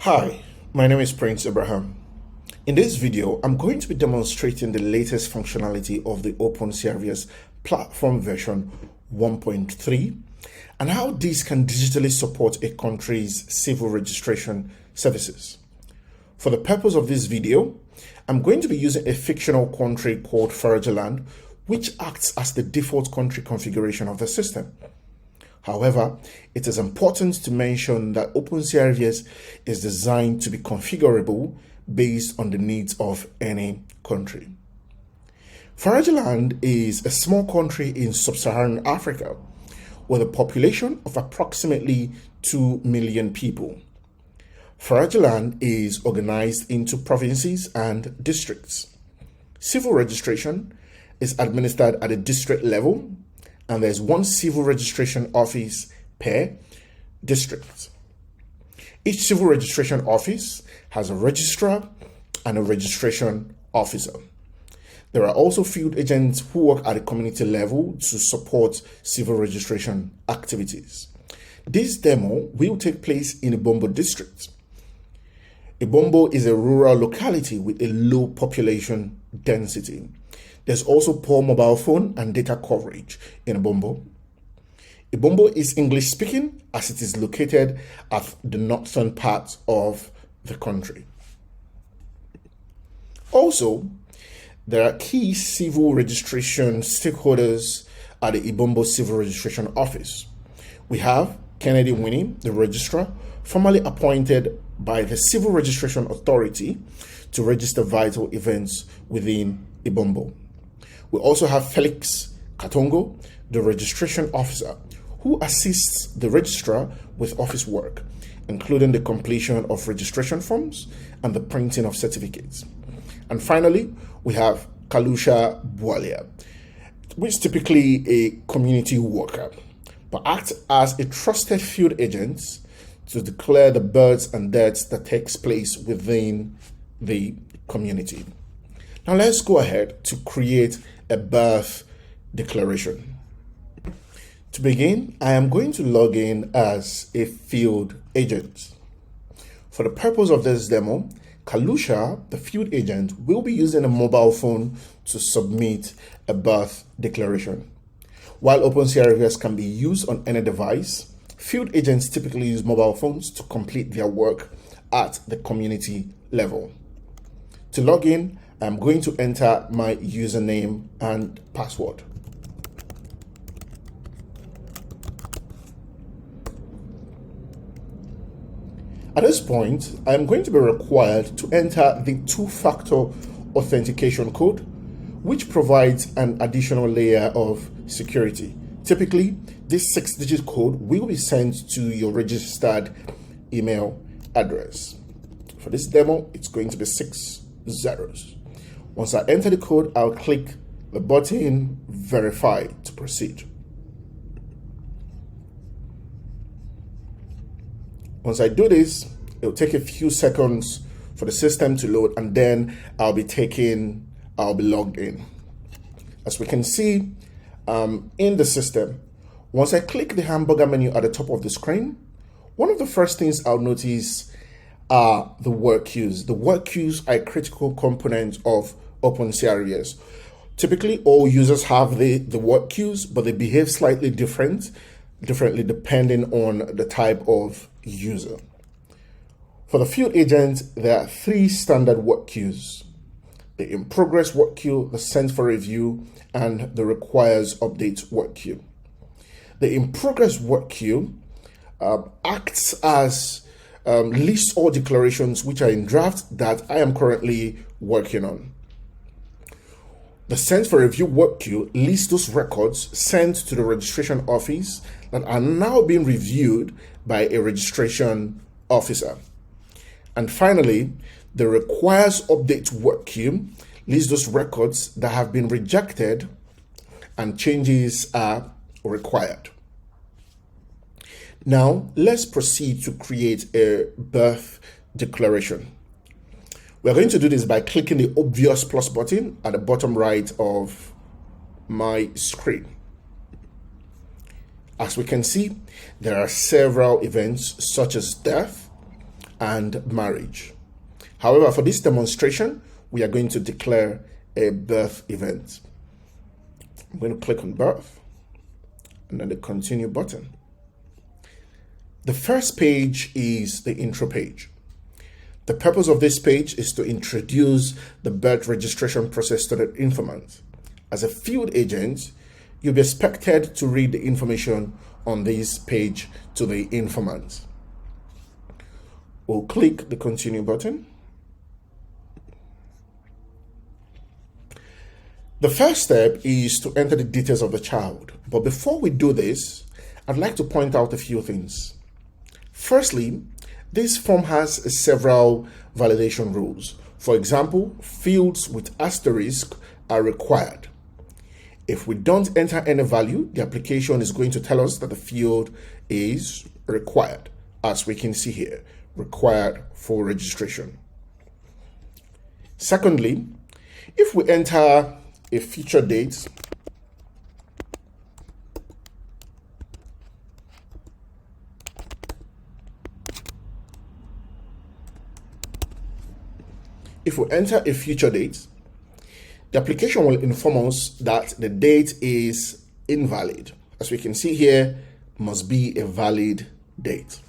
Hi, my name is Prince Abraham. In this video, I'm going to be demonstrating the latest functionality of the OpenCRVS platform version 1.3 and how this can digitally support a country's civil registration services. For the purpose of this video, I'm going to be using a fictional country called Finalizing, which acts as the default country configuration of the system. However, it is important to mention that OpenCRVS is designed to be configurable based on the needs of any country. Finalizing is a small country in sub-Saharan Africa with a population of approximately 2 million people. Finalizing is organized into provinces and districts. Civil registration is administered at a district level, and there's one civil registration office per district. Each civil registration office has a registrar and a registration officer. There are also field agents who work at a community level to support civil registration activities. This demo will take place in Ibombo district. Ibombo is a rural locality with a low population density. There's also poor mobile phone and data coverage in Ibombo. Ibombo is English speaking as it is located at the northern part of the country. Also, there are key civil registration stakeholders at the Ibombo Civil Registration Office. We have Kennedy Winnie, the registrar, formally appointed by the Civil Registration Authority to register vital events within Ibombo. We also have Felix Katongo, the registration officer, who assists the registrar with office work, including the completion of registration forms and the printing of certificates. And finally, we have Kalusha Bualia, which is typically a community worker, but acts as a trusted field agent to declare the births and deaths that takes place within the community. Now let's go ahead to create a birth declaration. To begin, I am going to log in as a field agent. For the purpose of this demo, Kalusha, the field agent, will be using a mobile phone to submit a birth declaration. While OpenCRVS can be used on any device, field agents typically use mobile phones to complete their work at the community level. To log in, I'm going to enter my username and password. At this point, I'm going to be required to enter the two-factor authentication code, which provides an additional layer of security. Typically, this 6-digit code will be sent to your registered email address. For this demo, it's going to be 6 zeros. Once I enter the code, I'll click the button Verify to proceed. Once I do this, it'll take a few seconds for the system to load, and then I'll be logged in. As we can see in the system, once I click the hamburger menu at the top of the screen, one of the first things I'll notice are the work queues. The work queues are a critical component of OpenCRVS. Typically, all users have the work queues, but they behave slightly differently depending on the type of user. For the field agent, there are 3 standard work queues: the in progress work queue, the sent for review, and the requires update work queue. The in progress work queue acts as lists all declarations which are in draft that I am currently working on. The sent for review work queue lists those records sent to the registration office that are now being reviewed by a registration officer. And finally, the requires update work queue lists those records that have been rejected and changes are required. Now, let's proceed to create a birth declaration. We're going to do this by clicking the obvious plus button at the bottom right of my screen. As we can see, there are several events such as death, and marriage. However, for this demonstration, we are going to declare a birth event. I'm going to click on birth and then the continue button. The first page is the intro page. The purpose of this page is to introduce the birth registration process to the informant. As a field agent, you'll be expected to read the information on this page to the informant. We'll click the continue button. The first step is to enter the details of the child. But before we do this, I'd like to point out a few things. Firstly, this form has several validation rules. For example, fields with asterisk are required. If we don't enter any value, the application is going to tell us that the field is required, as we can see here, required for registration. Secondly, if we enter a future date, the application will inform us that the date is invalid. As we can see here, must be a valid date.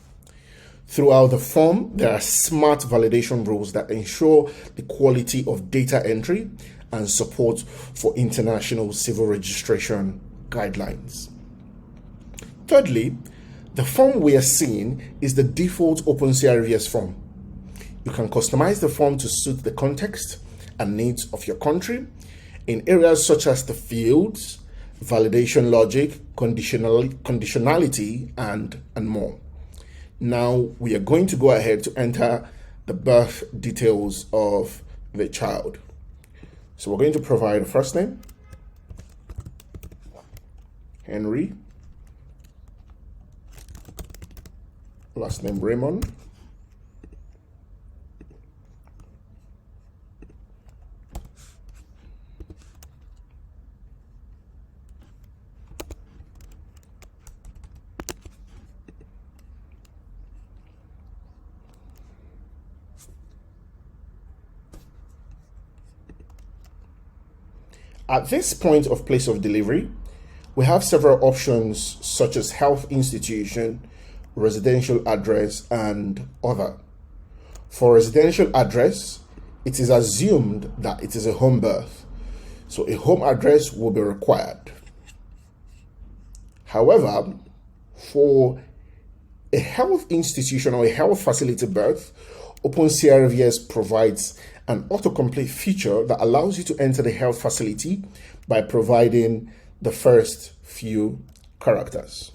Throughout the form, there are smart validation rules that ensure the quality of data entry and support for international civil registration guidelines. Thirdly, the form we are seeing is the default OpenCRVS form. You can customize the form to suit the context and needs of your country in areas such as the fields, validation logic, conditionality, and more. Now we are going to go ahead to enter the birth details of the child. So we're going to provide a first name, Henry, last name Raymond, At this point of place of delivery, we have several options such as health institution, residential address, and other. For residential address, it is assumed that it is a home birth, so a home address will be required. However, for a health institution or a health facility birth, OpenCRVS provides an autocomplete feature that allows you to enter the health facility by providing the first few characters.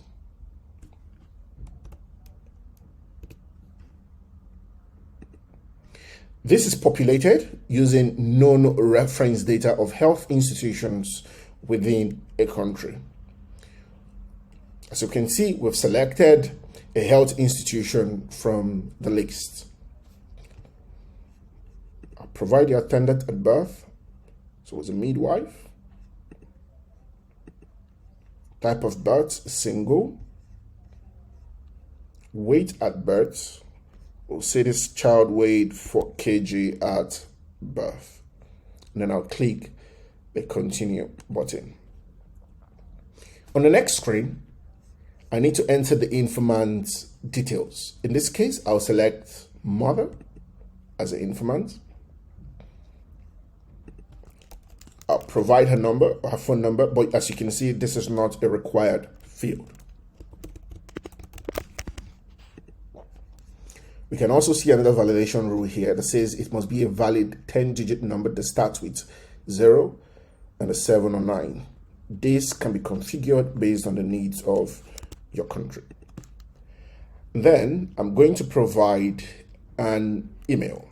This is populated using known reference data of health institutions within a country. As you can see, we've selected a health institution from the list. I'll provide the attendant at birth. So it's a midwife. Type of birth, single. Weight at birth. We'll say this child weighed 4 kg at birth. And then I'll click the continue button. On the next screen, I need to enter the informant's details. In this case, I'll select mother as an informant. I'll provide her number, her phone number, but as you can see, this is not a required field. We can also see another validation rule here that says it must be a valid 10-digit number that starts with 0 and a 7 or 9. This can be configured based on the needs of your country. Then I'm going to provide an email.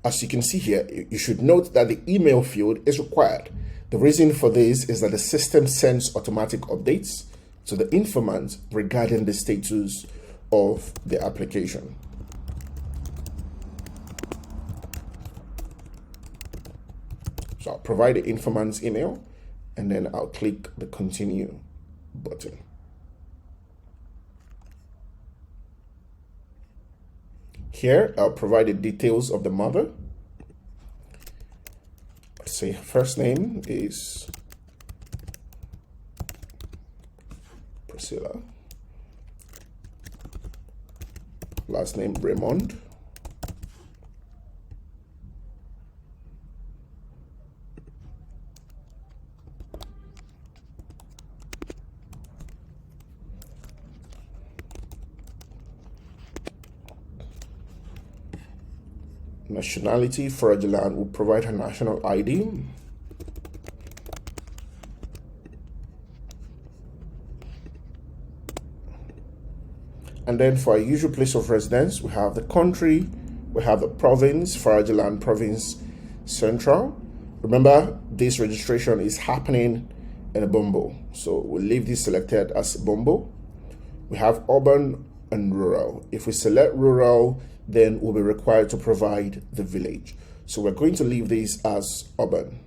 As you can see here, you should note that the email field is required. The reason for this is that the system sends automatic updates to the informant regarding the status of the application. So I'll provide the informant's email and then I'll click the continue button. Here, I'll provide the details of the mother. Let's say her first name is Priscilla. Last name Raymond. Nationality, fraudulent, will provide her national ID. And then for our usual place of residence, we have the country, we have the province, fraudulent province central. Remember, this registration is happening in a Bombo, so we'll leave this selected as Bombo. We have urban and rural. If we select rural, then we'll be required to provide the village. So we're going to leave this as urban.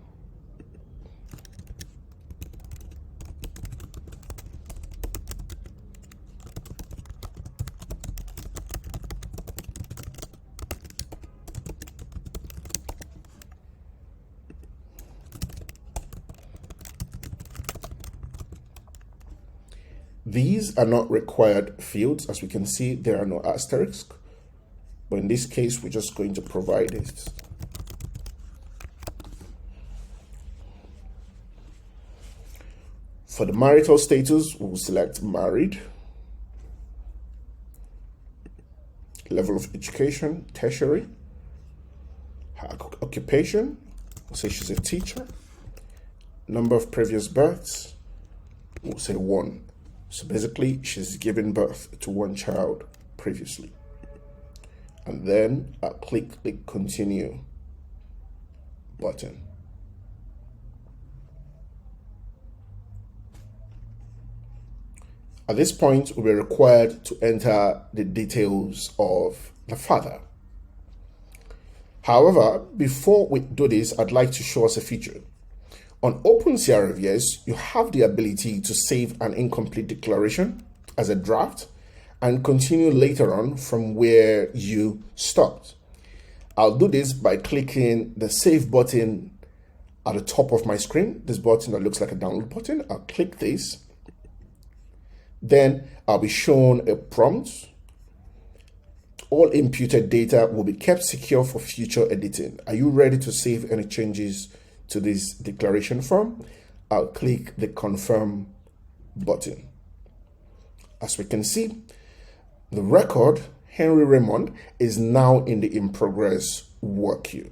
These are not required fields. As we can see, there are no asterisks. But in this case, we're just going to provide it. For the marital status, we'll select married. Level of education, tertiary. Her occupation, we'll say she's a teacher. Number of previous births, we'll say 1. So basically, she's given birth to 1 child previously. And then I'll click the continue button. At this point, we'll be required to enter the details of the father. However, before we do this, I'd like to show us a feature. On OpenCRVS, you have the ability to save an incomplete declaration as a draft and continue later on from where you stopped. I'll do this by clicking the save button at the top of my screen. This button that looks like a download button. I'll click this. Then I'll be shown a prompt. All imputed data will be kept secure for future editing. Are you ready to save any changes to this declaration form? I'll click the confirm button. As we can see, the record, Henry Raymond, is now in the in progress work queue.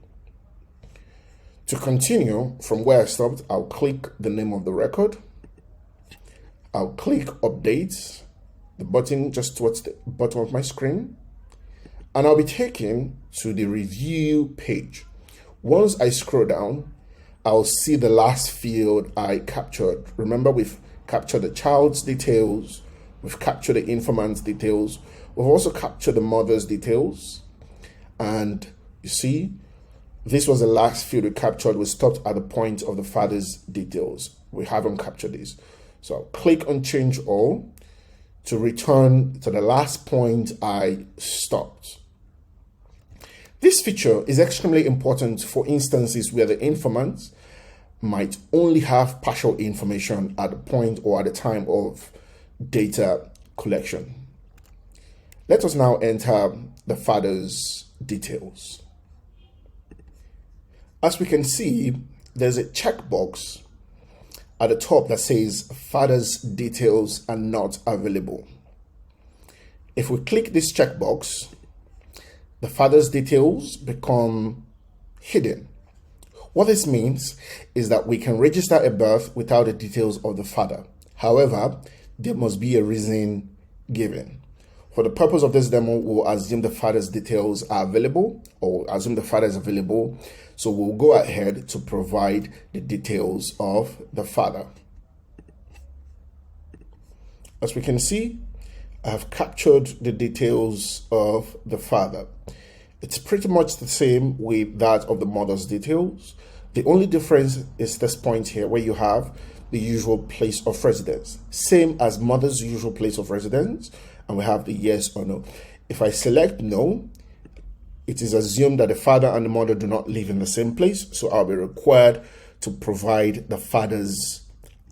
To continue from where I stopped, I'll click the name of the record. I'll click update, the button just towards the bottom of my screen, and I'll be taken to the review page. Once I scroll down, I'll see the last field I captured. Remember, we've captured the child's details, we've captured the informant's details, we've also captured the mother's details. And you see, this was the last field we captured. We stopped at the point of the father's details. We haven't captured this. So I'll click on change all to return to the last point I stopped. This feature is extremely important for instances where the informant might only have partial information at the point or at the time of data collection. Let us now enter the father's details. As we can see, there's a checkbox at the top that says father's details are not available. If we click this checkbox, the father's details become hidden. What this means is that we can register a birth without the details of the father. However, there must be a reason given. For the purpose of this demo, we'll assume the father's details are available, or assume the father is available. So we'll go ahead to provide the details of the father. As we can see, I have captured the details of the father. It's pretty much the same with that of the mother's details. The only difference is this point here where you have the usual place of residence, same as mother's usual place of residence, and we have the yes or no. If I select no, it is assumed that the father and the mother do not live in the same place, so I'll be required to provide the father's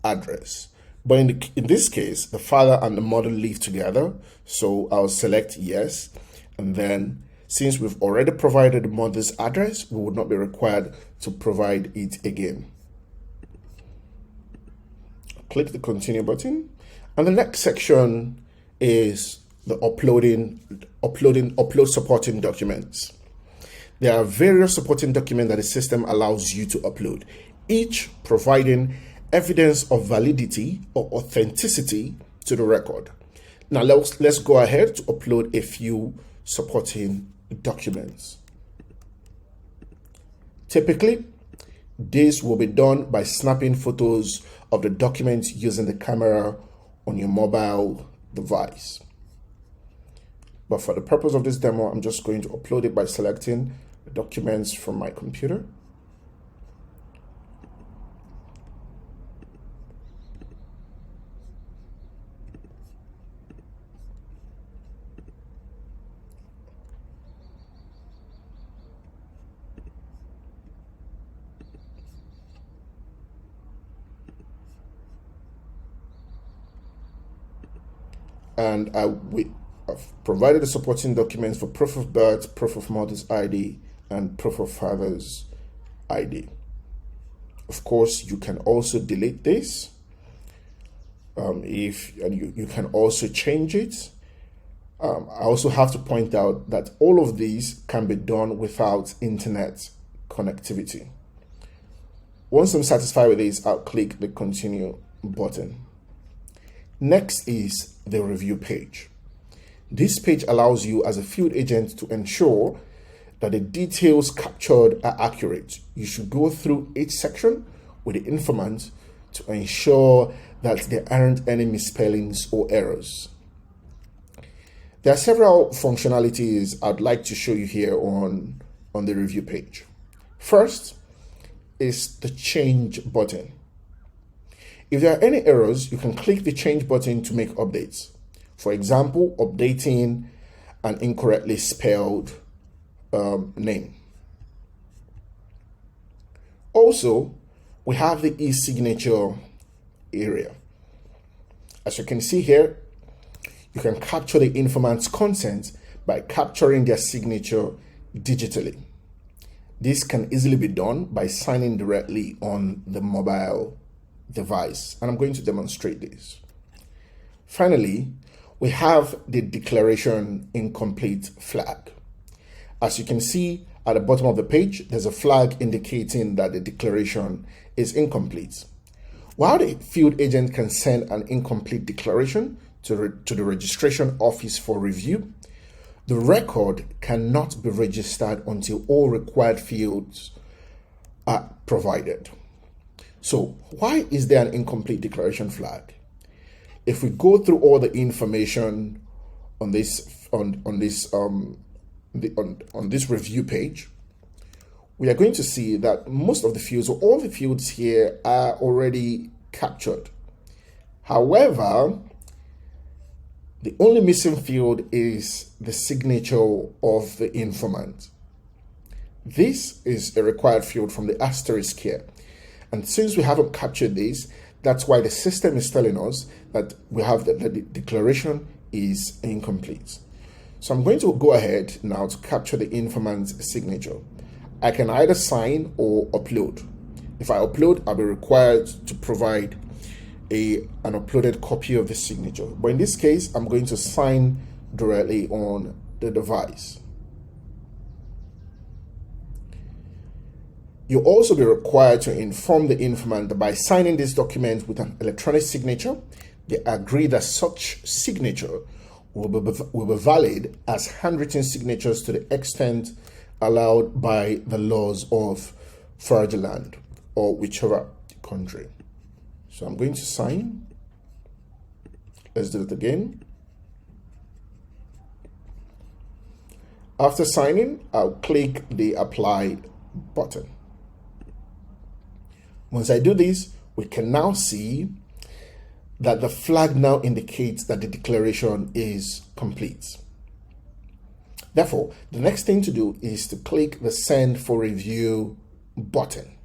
address. But in this case, the father and the mother live together, so I'll select yes, and then since we've already provided the mother's address, we would not be required to provide it again. Click the continue button, and the next section is the upload supporting documents. There are various supporting documents that the system allows you to upload, each providing evidence of validity or authenticity to the record. Now let's go ahead to upload a few supporting documents. Typically, this will be done by snapping photos of the documents using the camera on your mobile device. But for the purpose of this demo, I'm just going to upload it by selecting the documents from my computer. And I've provided the supporting documents for proof of birth, proof of mother's ID, and proof of father's ID. Of course, you can also delete this. You can also change it. I also have to point out that all of these can be done without internet connectivity. Once I'm satisfied with this, I'll click the continue button. Next is the review page. This page allows you as a field agent to ensure that the details captured are accurate. You should go through each section with the informant to ensure that there aren't any misspellings or errors. There are several functionalities I'd like to show you here on the review page. First is the change button. If there are any errors, you can click the change button to make updates. For example, updating an incorrectly spelled name. Also, we have the e-signature area. As you can see here, you can capture the informant's consent by capturing their signature digitally. This can easily be done by signing directly on the mobile device, and I'm going to demonstrate this. Finally, we have the declaration incomplete flag. As you can see at the bottom of the page, there's a flag indicating that the declaration is incomplete. While the field agent can send an incomplete declaration to the registration office for review, the record cannot be registered until all required fields are provided. So why is there an incomplete declaration flag? If we go through all the information on this review page, we are going to see that most of the fields, or all the fields here, are already captured. However, the only missing field is the signature of the informant. This is a required field from the asterisk here. And since we haven't captured this, that's why the system is telling us that we have the declaration is incomplete. So I'm going to go ahead now to capture the informant's signature. I can either sign or upload. If I upload, I'll be required to provide an uploaded copy of the signature. But in this case, I'm going to sign directly on the device. You'll also be required to inform the informant that by signing this document with an electronic signature, they agree that such signature will be valid as handwritten signatures to the extent allowed by the laws of Finalizing or whichever country. So I'm going to sign. Let's do it again. After signing, I'll click the apply button. Once I do this, we can now see that the flag now indicates that the declaration is complete. Therefore, the next thing to do is to click the Send for Review button.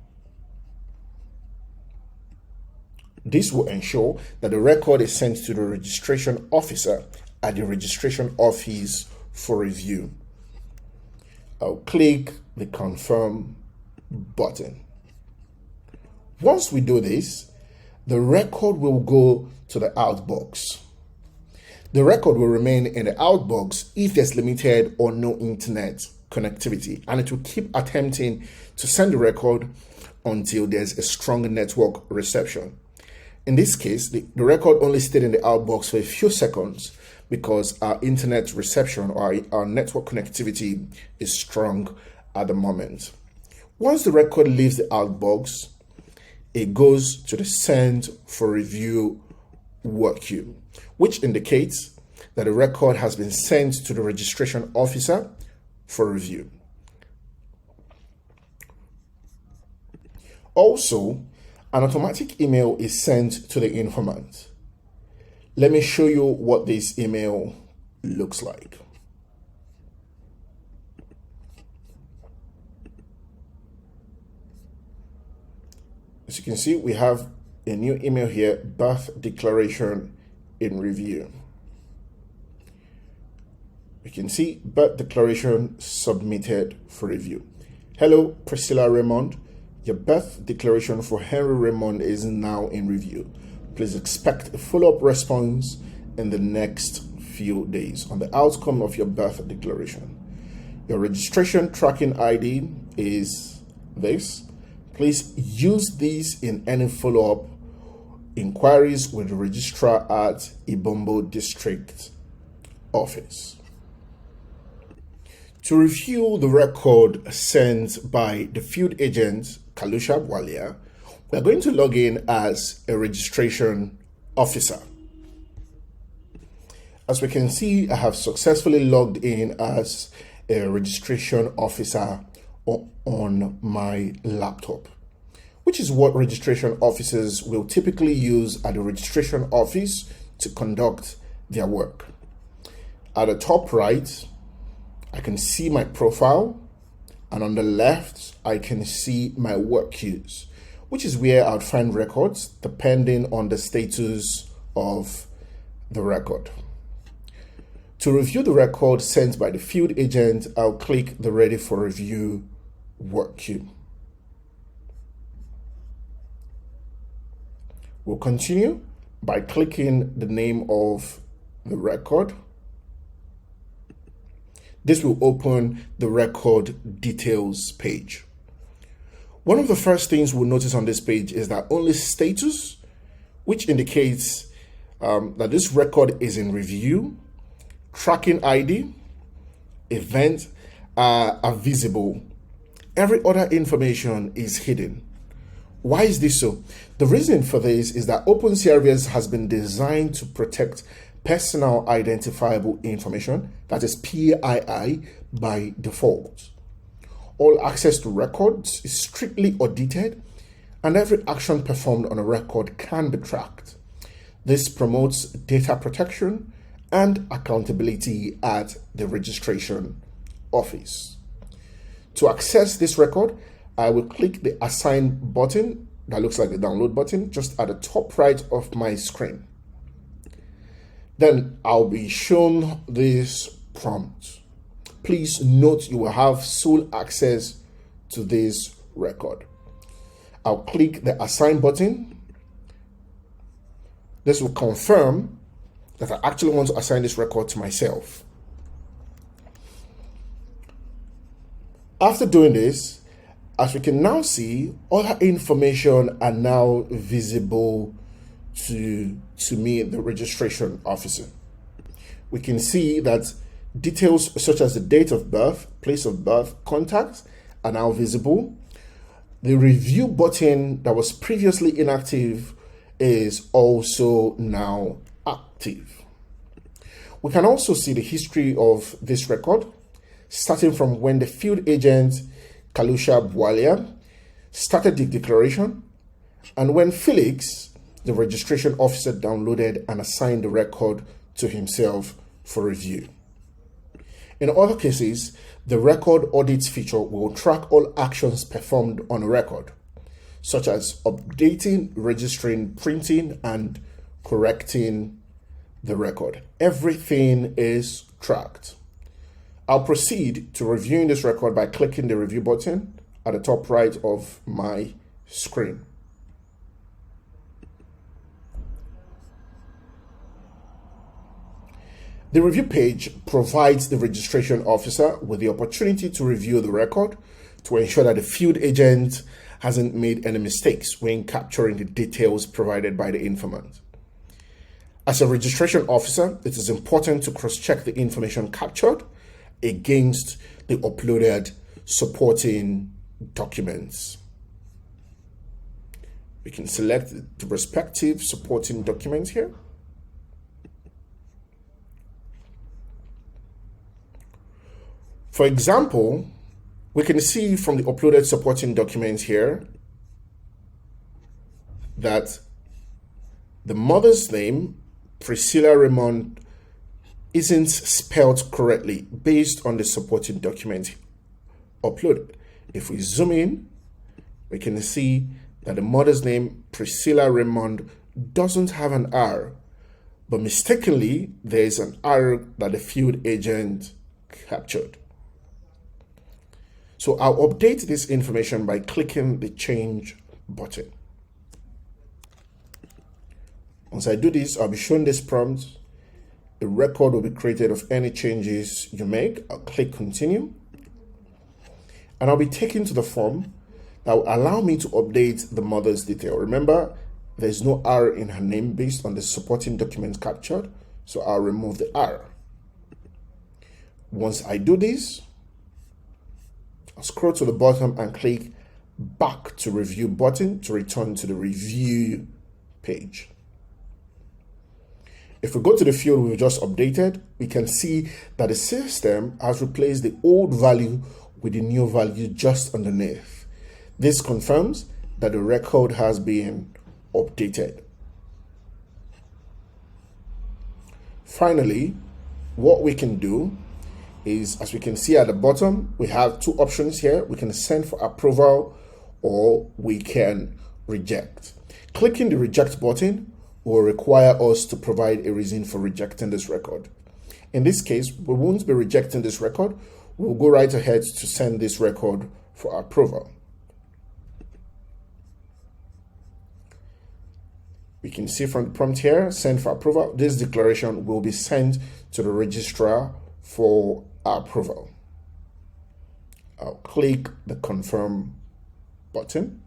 This will ensure that the record is sent to the registration officer at the registration office for review. I'll click the Confirm button. Once we do this, the record will go to the outbox. The record will remain in the outbox if there's limited or no internet connectivity, and it will keep attempting to send the record until there's a strong network reception. In this case, the record only stayed in the outbox for a few seconds because our internet reception or our network connectivity is strong at the moment. Once the record leaves the outbox, it goes to the Send for Review work queue, which indicates that the record has been sent to the registration officer for review. Also, an automatic email is sent to the informant. Let me show you what this email looks like. As you can see, we have a new email here, birth declaration in review. You can see birth declaration submitted for review. Hello, Priscilla Raymond. Your birth declaration for Henry Raymond is now in review. Please expect a follow-up response in the next few days on the outcome of your birth declaration. Your registration tracking ID is this. Please use these in any follow-up inquiries with the registrar at Ibombo District Office. To review the record sent by the field agent Kalusha Bwalia, we are going to log in as a registration officer. As we can see, I have successfully logged in as a registration officer on my laptop, which is what registration officers will typically use at the registration office to conduct their work. At the top right, I can see my profile, and on the left, I can see my work queues, which is where I'll find records depending on the status of the record. To review the record sent by the field agent, I'll click the Ready for Review work queue. We'll continue by clicking the name of the record. This will open the record details page. One of the first things we'll notice on this page is that only status, which indicates that this record is in review, tracking ID, event are visible. Every other information is hidden. Why is this so? The reason for this is that OpenCRVS has been designed to protect personal identifiable information, that is PII, by default. All access to records is strictly audited, and every action performed on a record can be tracked. This promotes data protection and accountability at the registration office. To access this record, I will click the Assign button that looks like the download button just at the top right of my screen. Then I'll be shown this prompt. Please note you will have sole access to this record. I'll click the Assign button. This will confirm that I actually want to assign this record to myself. After doing this, as we can now see, other information are now visible to me, the registration officer. We can see that details such as the date of birth, place of birth, contacts are now visible. The review button that was previously inactive is also now active. We can also see the history of this record, starting from when the field agent Kalusha Bwalia started the declaration, and when Felix, the registration officer, downloaded and assigned the record to himself for review. In other cases, the record audits feature will track all actions performed on a record, such as updating, registering, printing, and correcting the record. Everything is tracked. I'll proceed to reviewing this record by clicking the review button at the top right of my screen. The review page provides the registration officer with the opportunity to review the record to ensure that the field agent hasn't made any mistakes when capturing the details provided by the informant. As a registration officer, it is important to cross-check the information captured against the uploaded supporting documents. We can select the respective supporting documents here. For example, we can see from the uploaded supporting documents here that the mother's name, Priscilla Raymond, isn't spelled correctly based on the supporting document uploaded. If we zoom in, we can see that the mother's name, Priscilla Raymond, doesn't have an R, but mistakenly there is an R that the field agent captured. So I'll update this information by clicking the change button. Once I do this, I'll be shown this prompt. A record will be created of any changes you make. I'll click continue. And I'll be taken to the form that will allow me to update the mother's detail. Remember, there's no R in her name based on the supporting document captured. So I'll remove the R. Once I do this, I'll scroll to the bottom and click back to review button to return to the review page. If we go to the field we've just updated, we can see that the system has replaced the old value with the new value just underneath. This confirms that the record has been updated. Finally, what we can do is, as we can see at the bottom, we have two options here. We can send for approval or we can reject. Clicking the reject button will require us to provide a reason for rejecting this record. In this case, we won't be rejecting this record. We'll go right ahead to send this record for approval. We can see from the prompt here, send for approval. This declaration will be sent to the registrar for approval. I'll click the confirm button.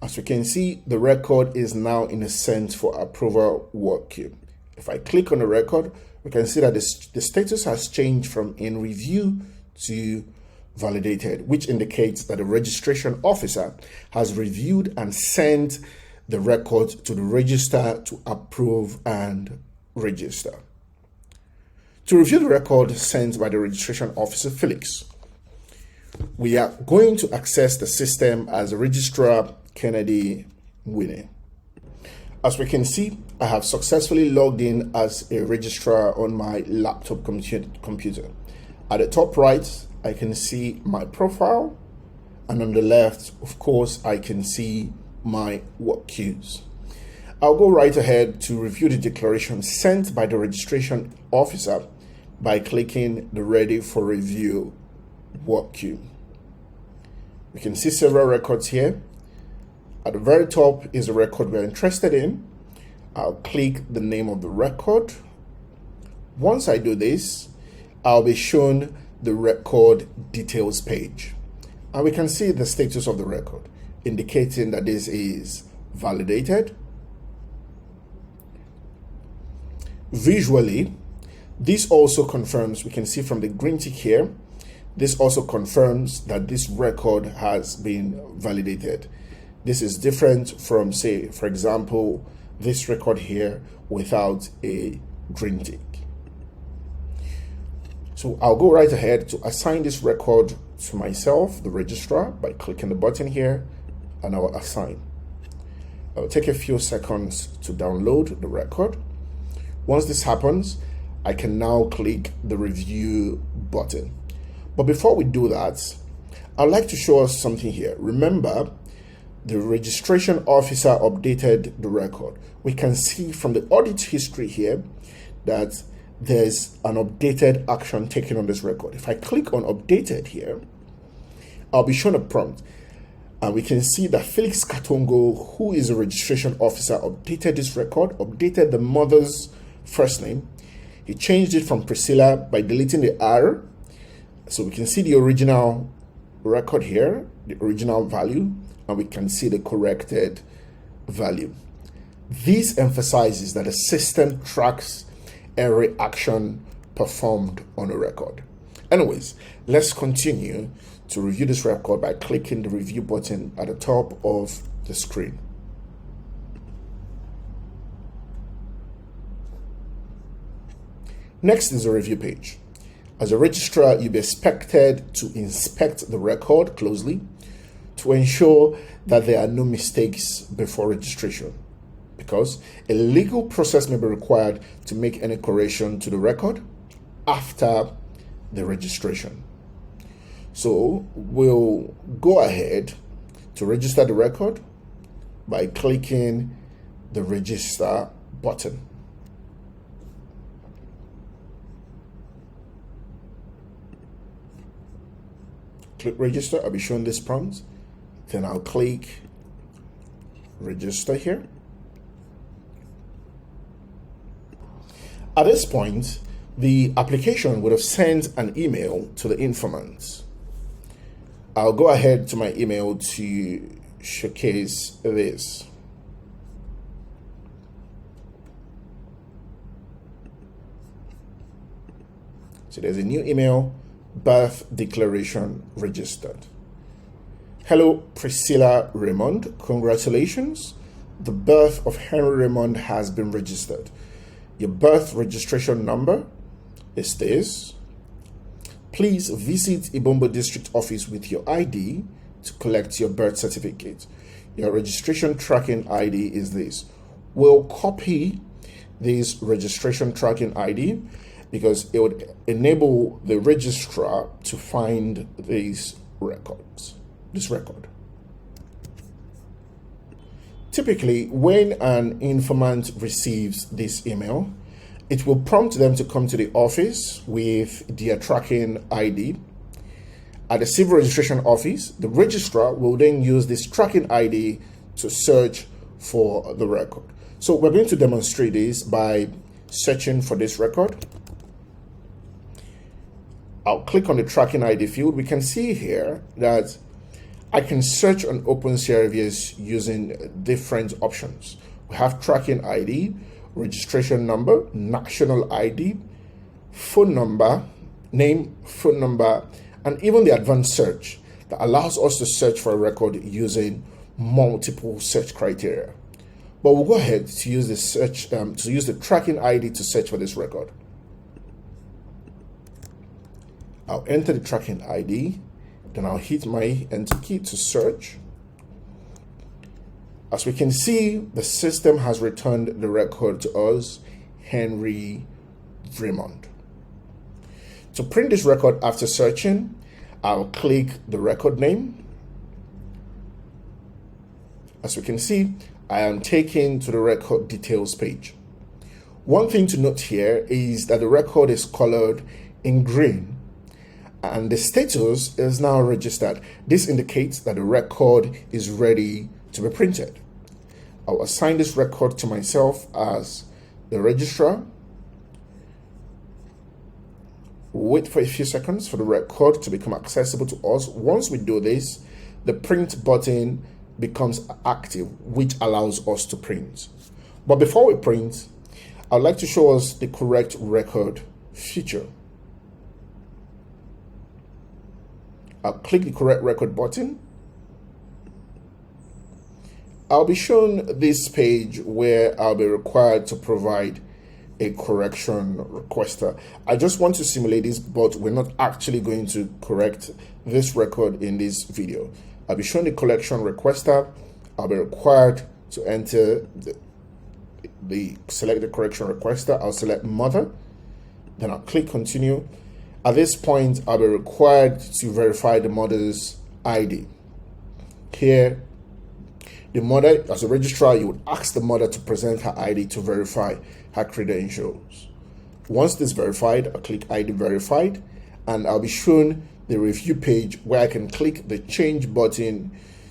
As we can see, the record is now in a sent for approval work queue. If I click on the record, we can see that the status has changed from in review to validated, which indicates that the registration officer has reviewed and sent the record to the registrar to approve and register. To review the record sent by the registration officer, Felix, we are going to access the system as a registrar Kennedy Winnie. As we can see, I have successfully logged in as a registrar on my laptop computer. At the top right, I can see my profile, and on the left, of course, I can see my work queues. I'll go right ahead to review the declaration sent by the registration officer by clicking the Ready for Review work queue. We can see several records here. At the very top is the record we're interested in. I'll click the name of the record. Once I do this, I'll be shown the record details page. And we can see the status of the record, indicating that this is validated. Visually, this also confirms, we can see from the green tick here, this also confirms that this record has been validated. This is different from, say, for example, this record here without a green tick. So I'll go right ahead to assign this record to myself, the registrar, by clicking the button here. and I'll assign. It'll take a few seconds to download the record. Once this happens, I can now click the review button. But before we do that, I'd like to show us something here. Remember, the registration officer updated the record. We can see from the audit history here that there's an updated action taken on this record. If I click on updated here, I'll be shown a prompt. And we can see that Felix Katongo, who is a registration officer, updated this record, updated the mother's first name. He changed it from Priscilla by deleting the R. So we can see the original record here, the original value, and we can see the corrected value. This emphasizes that the system tracks every action performed on a record. Anyways, let's continue to review this record by clicking the review button at the top of the screen. Next is the review page. As a registrar, you'll be expected to inspect the record closely to ensure that there are no mistakes before registration, because a legal process may be required to make any correction to the record after the registration. So we'll go ahead to register the record by clicking the register button. Click register. I'll be shown this prompt. Then I'll click register here. At this point, the application would have sent an email to the informant. I'll go ahead to my email to showcase this. So there's a new email, birth declaration registered. Hello, Priscilla Raymond. Congratulations. The birth of Henry Raymond has been registered. Your birth registration number is this. Please visit Ibombo District Office with your ID to collect your birth certificate. Your registration tracking ID is this. We'll copy this registration tracking ID because it would enable the registrar to find these records. This record. Typically, when an informant receives this email, it will prompt them to come to the office with their tracking ID. At the civil registration office, the registrar will then use this tracking ID to search for the record. So we're going to demonstrate this by searching for this record. I'll click on the tracking ID field. We can see here that I can search on OpenCRVS using different options. We have tracking ID, registration number, national ID, phone number, name, phone number, and even the advanced search that allows us to search for a record using multiple search criteria. But we'll go ahead to use the search to use the tracking ID to search for this record. I'll enter the tracking ID. Then I'll hit my enter key to search. As we can see, the system has returned the record to us, Henry Raymond. To print this record after searching, I'll click the record name. As we can see, I am taken to the record details page. One thing to note here is that the record is colored in green, and the status is now registered. This indicates that the record is ready to be printed. I'll assign this record to myself as the registrar. Wait for a few seconds for the record to become accessible to us. Once we do this, the print button becomes active, which allows us to print. But before we print, I'd like to show us the correct record feature. I'll click the correct record button. I'll be shown this page where I'll be required to provide a correction requester. I just want to simulate this, but we're not actually going to correct this record in this video. I'll be shown the collection requester. I'll be required to enter select the correction requester. I'll select mother, then I'll click continue. At this point, I'll be required to verify the mother's ID. Here, the mother, as a registrar, you would ask the mother to present her ID to verify her credentials. Once this is verified, I'll click ID verified, and I'll be shown the review page where I can click the change button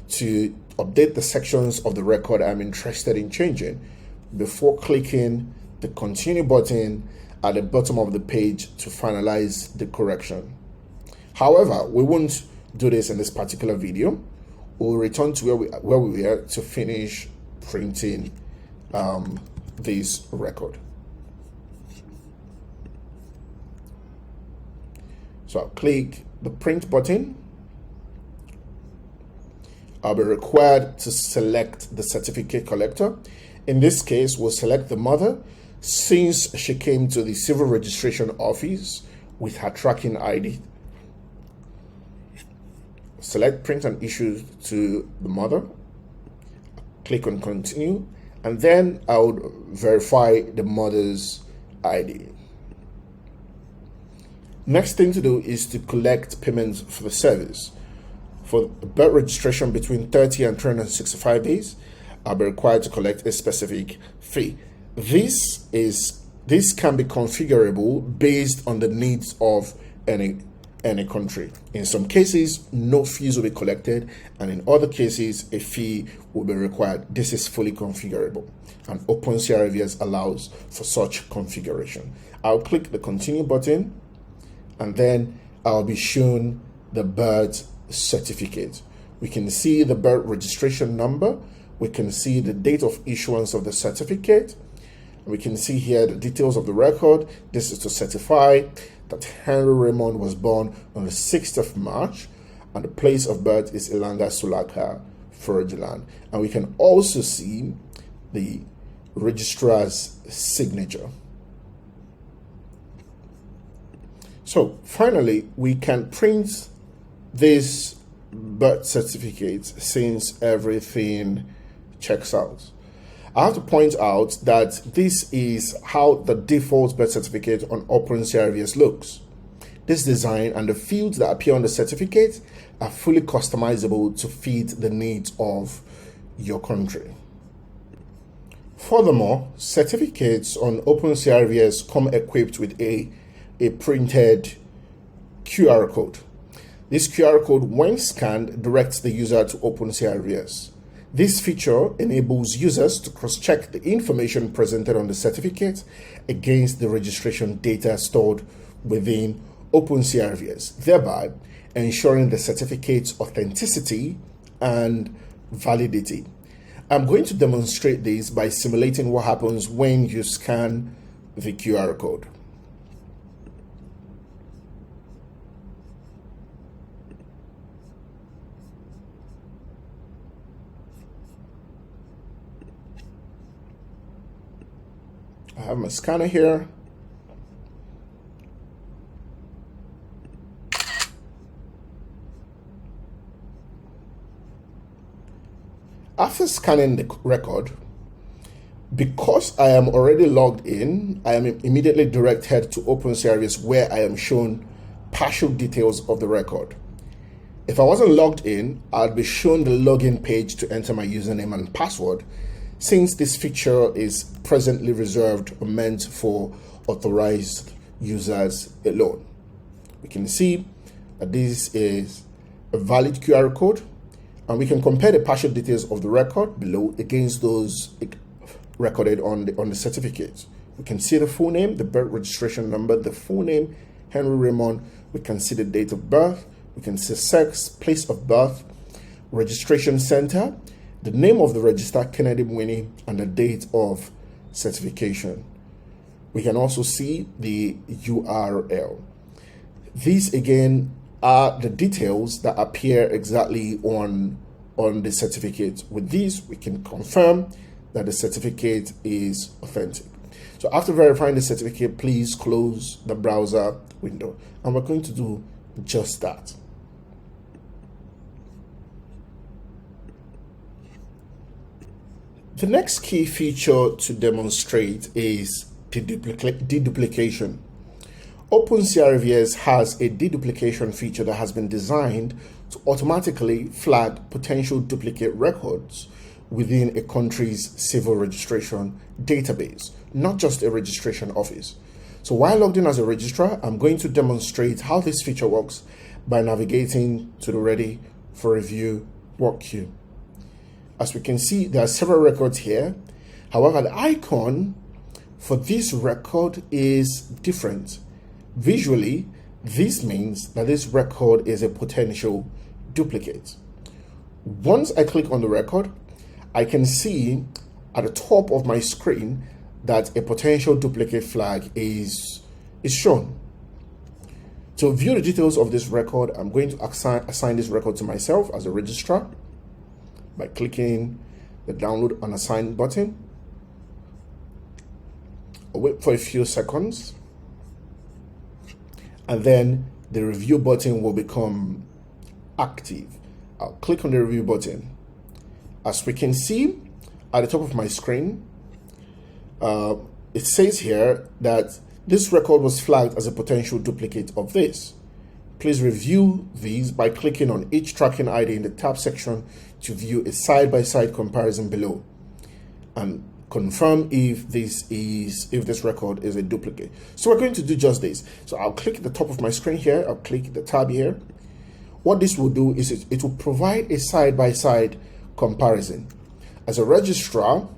to update the sections of the record I'm interested in changing before clicking the continue button at the bottom of the page to finalize the correction. However, we won't do this in this particular video. We'll return to where we were to finish printing this record. So I'll click the print button. I'll be required to select the certificate collector. In this case, we'll select the mother since she came to the civil registration office with her tracking ID. Select print and issue to the mother. Click on continue, and then I would verify the mother's ID. Next thing to do is to collect payments for the service. For birth registration between 30 and 365 days, I'll be required to collect a specific fee. This can be configurable based on the needs of any country. In some cases, no fees will be collected, and in other cases, a fee will be required. This is fully configurable, and OpenCRVS allows for such configuration. I'll click the continue button, and then I'll be shown the birth certificate. We can see the birth registration number. We can see the date of issuance of the certificate. We can see here the details of the record. This is to certify that Henry Raymond was born on the 6th of March, and the place of birth is Ilanga Sulaka, Ferdinand. And we can also see the registrar's signature. So finally, we can print this birth certificate since everything checks out. I have to point out that this is how the default birth certificate on OpenCRVS looks. This design and the fields that appear on the certificate are fully customizable to fit the needs of your country. Furthermore, certificates on OpenCRVS come equipped with a printed QR code. This QR code, when scanned, directs the user to OpenCRVS. This feature enables users to cross-check the information presented on the certificate against the registration data stored within OpenCRVS, thereby ensuring the certificate's authenticity and validity. I'm going to demonstrate this by simulating what happens when you scan the QR code. I have my scanner here. After scanning the record, because I am already logged in, I am immediately directed to OpenCRVS where I am shown partial details of the record. If I wasn't logged in, I'd be shown the login page to enter my username and password, since this feature is presently reserved or meant for authorized users alone. We can see that this is a valid QR code, and we can compare the partial details of the record below against those recorded on the certificate. We can see the full name, the birth registration number, the full name, Henry Raymond. We can see the date of birth. We can see sex, place of birth, registration center, the name of the registrar, Kennedy Winnie, and the date of certification. We can also see the URL. These again are the details that appear exactly on the certificate. With these, we can confirm that the certificate is authentic. So after verifying the certificate, please close the browser window, and we're going to do just that. The next key feature to demonstrate is de-duplication. OpenCRVS has a deduplication feature that has been designed to automatically flag potential duplicate records within a country's civil registration database, not just a registration office. So while logged in as a registrar, I'm going to demonstrate how this feature works by navigating to the Ready for Review work queue. As we can see, there are several records here. However, the icon for this record is different. Visually, this means that this record is a potential duplicate. Once I click on the record, I can see at the top of my screen that a potential duplicate flag is shown. To view the details of this record, I'm going to assign this record to myself as a registrar by clicking the Download and Assign button. I'll wait for a few seconds, and then the review button will become active. I'll click on the review button. As we can see at the top of my screen, it says here that this record was flagged as a potential duplicate of this. Please review these by clicking on each tracking ID in the tab section to view a side-by-side comparison below and confirm if this record is a duplicate. So we're going to do just this. So I'll click at the top of my screen here. I'll click the tab here. What this will do is it will provide a side-by-side comparison. As a registrar,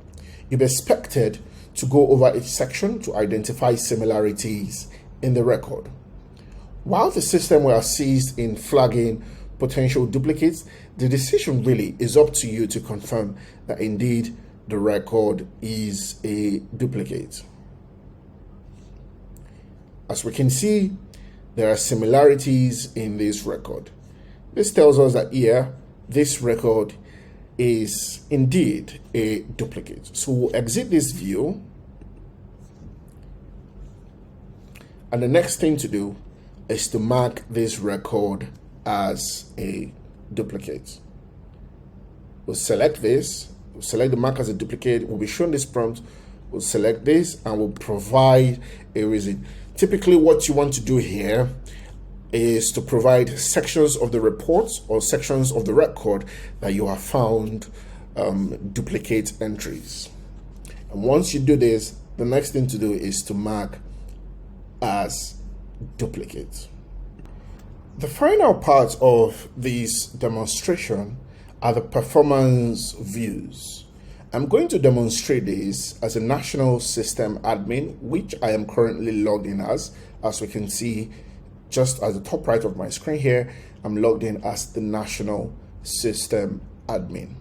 you'll be expected to go over each section to identify similarities in the record. While the system will assist in flagging potential duplicates, the decision really is up to you to confirm that indeed the record is a duplicate. As we can see, there are similarities in this record. This tells us that here, this record is indeed a duplicate. So we'll exit this view. And the next thing to do is to mark this record as a duplicate. We'll select this, we'll select the mark as a duplicate, we'll be shown this prompt, we'll select this, and we'll provide a reason. Typically what you want to do here is to provide sections of the reports or sections of the record that you have found duplicate entries. And once you do this, the next thing to do is to mark as duplicate. The final part of this demonstration are the performance views. I'm going to demonstrate this as a national system admin, which I am currently logged in as we can see just at the top right of my screen here. I'm logged in as the national system admin.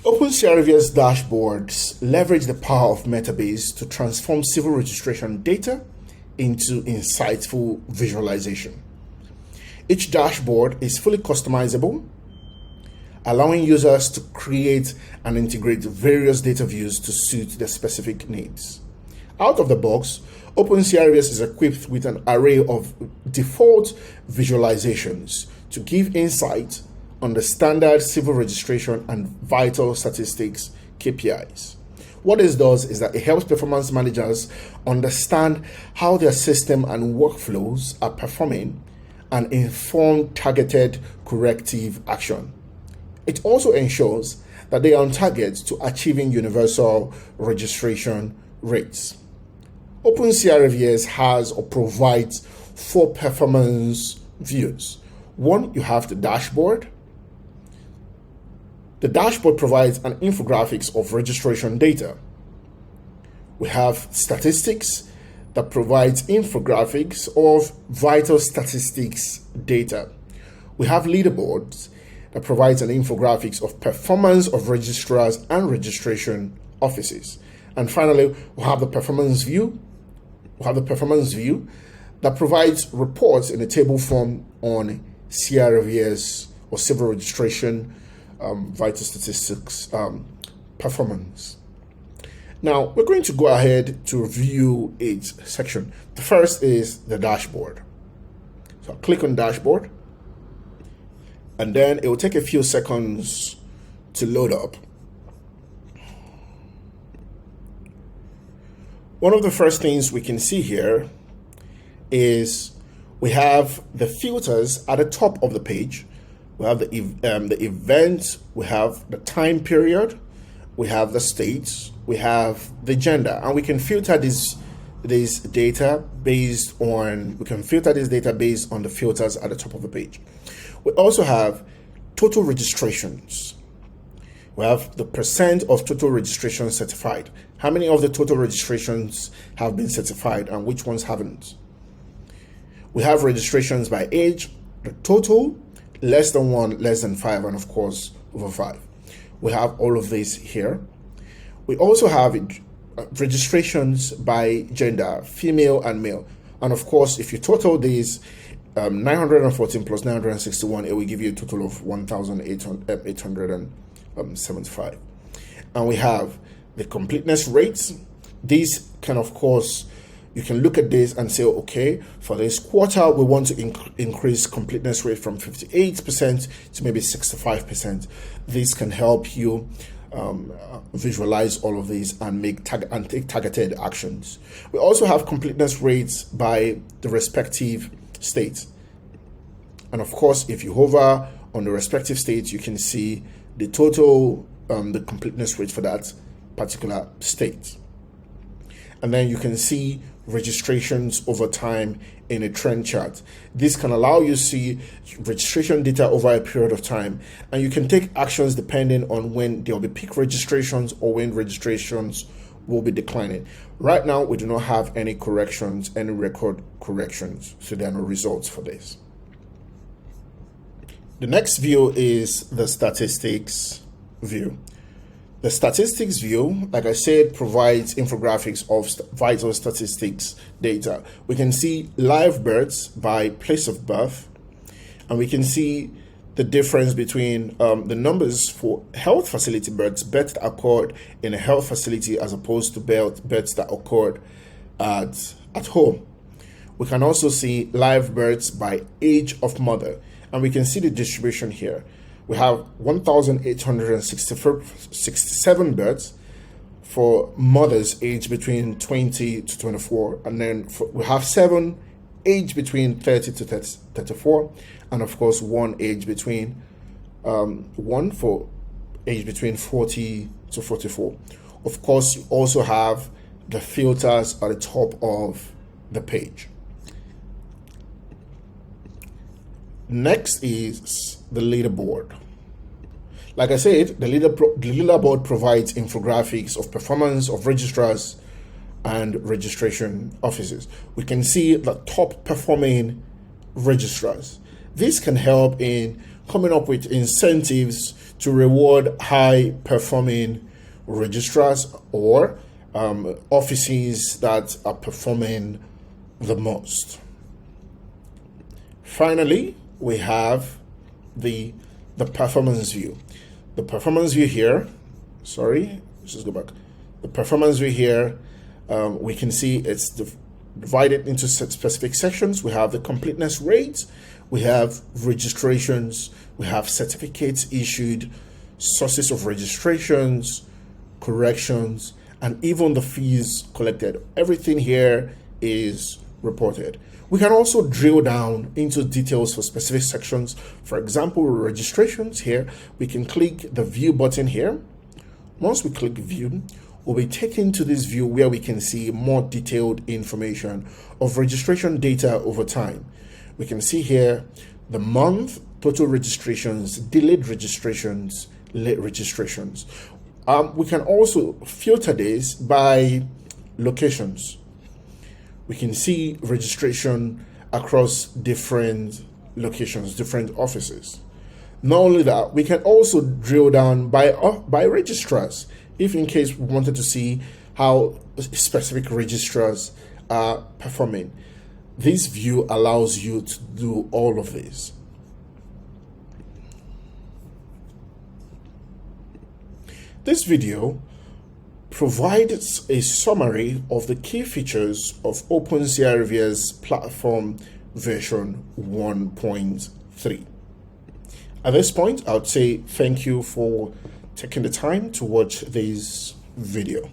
OpenCRVS dashboards leverage the power of Metabase to transform civil registration data into insightful visualization. Each dashboard is fully customizable, allowing users to create and integrate various data views to suit their specific needs. Out of the box, OpenCRVS is equipped with an array of default visualizations to give insight on the standard civil registration and vital statistics KPIs. What this does is that it helps performance managers understand how their system and workflows are performing and inform targeted corrective action. It also ensures that they are on target to achieving universal registration rates. OpenCRVS has or provides 4 performance views. One, you have the dashboard. The dashboard provides an infographics of registration data. We have statistics that provides infographics of vital statistics data. We have leaderboards that provides an infographics of performance of registrars and registration offices. And finally, we have the performance view. That provides reports in a table form on CRVS or civil registration vital statistics performance. Now we're going to go ahead to review each section. The first is the dashboard. So I'll click on dashboard, and then it will take a few seconds to load up. One of the first things we can see here is we have the filters at the top of the page. We have the event, we have the time period, we have the states, we have the gender, and we can filter this data based on the filters at the top of the page. We also have total registrations. We have the percent of total registrations certified. How many of the total registrations have been certified and which ones haven't? We have registrations by age, the total, less than 1, less than 5, and of course over 5. We have all of these here. We also have registrations by gender, female and male. And of course, if you total these, 914 plus 961, it will give you a total of 1,875. And we have the completeness rates. These can, of course, you can look at this and say, okay, for this quarter, we want to increase completeness rate from 58% to maybe 65%. This can help you visualize all of these and take targeted actions. We also have completeness rates by the respective states. And of course, if you hover on the respective states, you can see the total, the completeness rate for that particular state. And then you can see registrations over time in a trend chart. This can allow you to see registration data over a period of time, and you can take actions depending on when there will be peak registrations or when registrations will be declining. Right now, we do not have any corrections, any record corrections, so there are no results for this. The next view is the statistics view. The statistics view, like I said, provides infographics of vital statistics data. We can see live births by place of birth, and we can see the difference between the numbers for health facility births that occurred in a health facility as opposed to births that occurred at home. We can also see live births by age of mother, and we can see the distribution here. We have 1,867 births for mothers aged between 20 to 24, and then we have 7 aged between 30 to 34, and of course one age between 1 for age between 40 to 44. Of course, you also have the filters at the top of the page. Next is the leaderboard. Like I said, the leaderboard provides infographics of performance of registrars and registration offices. We can see the top performing registrars. This can help in coming up with incentives to reward high performing registrars or offices that are performing the most. Finally, we have the performance view. The performance view here, let's just go back. The performance view here, we can see it's divided into specific sections. We have the completeness rate, we have registrations, we have certificates issued, sources of registrations, corrections, and even the fees collected. Everything here is reported. We can also drill down into details for specific sections. For example, registrations here, we can click the view button here. Once we click view, we'll be taken to this view where we can see more detailed information of registration data over time. We can see here the month, total registrations, delayed registrations, late registrations. We can also filter this by locations. We can see registration across different locations, different offices. Not only that, we can also drill down by registrars, if in case we wanted to see how specific registrars are performing. This view allows you to do all of this. This video provides a summary of the key features of OpenCRVS platform version 1.3. At this point, I would say thank you for taking the time to watch this video.